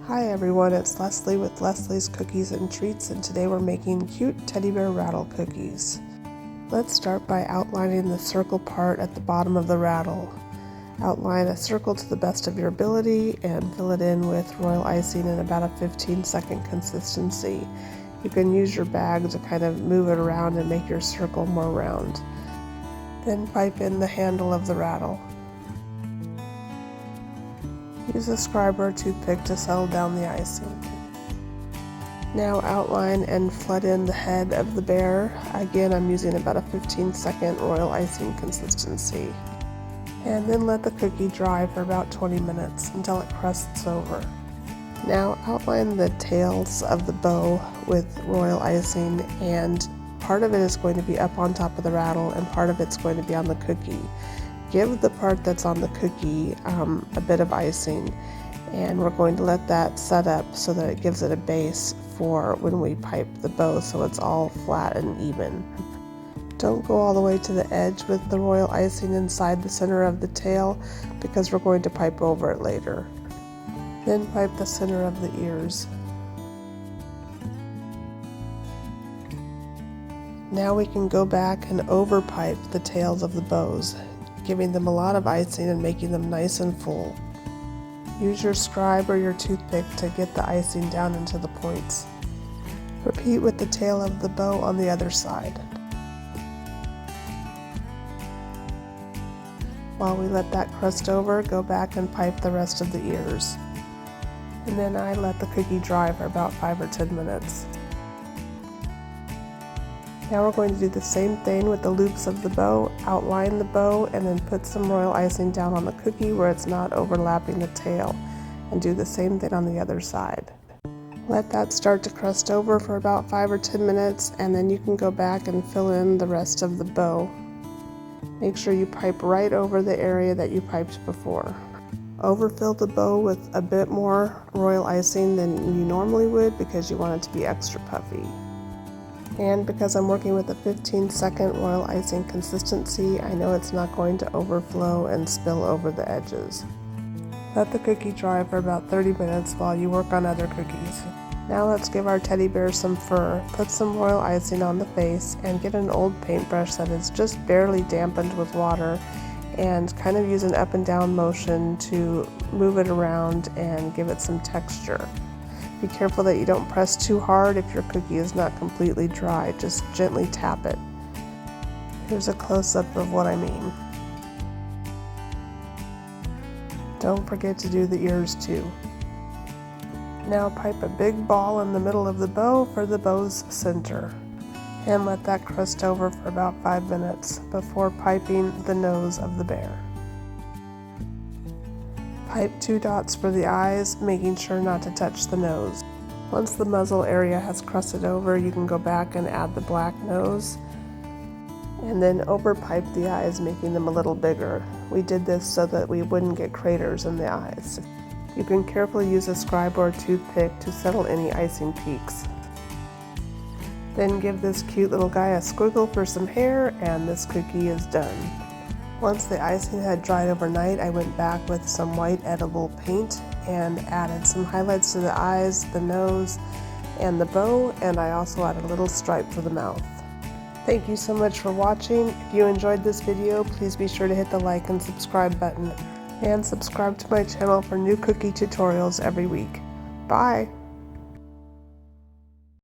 Hi everyone, it's Leslie with Leslie's Cookies and Treats, and today we're making cute teddy bear rattle cookies. Let's start by outlining the circle part at the bottom of the rattle. Outline a circle to the best of your ability and fill it in with royal icing in about a 15-second consistency. You can use your bag to kind of move it around and make your circle more round. Then pipe in the handle of the rattle. Use a scribe or a toothpick to settle down the icing. Now outline and flood in the head of the bear. Again, I'm using about a 15-second royal icing consistency. And then let the cookie dry for about 20 minutes until it crusts over. Now outline the tails of the bow with royal icing, and part of it is going to be up on top of the rattle and part of it's going to be on the cookie. Give the part that's on the cookie a bit of icing, and we're going to let that set up so that it gives it a base for when we pipe the bow so it's all flat and even. Don't go all the way to the edge with the royal icing inside the center of the tail because we're going to pipe over it later. Then pipe the center of the ears. Now we can go back and overpipe the tails of the bows, giving them a lot of icing and making them nice and full. Use your scribe or your toothpick to get the icing down into the points. Repeat with the tail of the bow on the other side. While we let that crust over, go back and pipe the rest of the ears. And then I let the cookie dry for about 5 or 10 minutes. Now we're going to do the same thing with the loops of the bow. Outline the bow and then put some royal icing down on the cookie where it's not overlapping the tail, and do the same thing on the other side. Let that start to crust over for about 5 or 10 minutes, and then you can go back and fill in the rest of the bow. Make sure you pipe right over the area that you piped before. Overfill the bow with a bit more royal icing than you normally would because you want it to be extra puffy. And because I'm working with a 15-second royal icing consistency, I know it's not going to overflow and spill over the edges. Let the cookie dry for about 30 minutes while you work on other cookies. Now let's give our teddy bear some fur. Put some royal icing on the face and get an old paintbrush that is just barely dampened with water, and kind of use an up and down motion to move it around and give it some texture. Be careful that you don't press too hard if your cookie is not completely dry. Just gently tap it. Here's a close-up of what I mean. Don't forget to do the ears too. Now pipe a big ball in the middle of the bow for the bow's center, and let that crust over for about 5 minutes before piping the nose of the bear. Pipe 2 dots for the eyes, making sure not to touch the nose. Once the muzzle area has crusted over, you can go back and add the black nose, and then overpipe the eyes, making them a little bigger. We did this so that we wouldn't get craters in the eyes. You can carefully use a scribe or a toothpick to settle any icing peaks. Then give this cute little guy a squiggle for some hair, and this cookie is done. Once the icing had dried overnight, I went back with some white edible paint and added some highlights to the eyes, the nose, and the bow, and I also added a little stripe for the mouth. Thank you so much for watching. If you enjoyed this video, please be sure to hit the like and subscribe button, and subscribe to my channel for new cookie tutorials every week. Bye!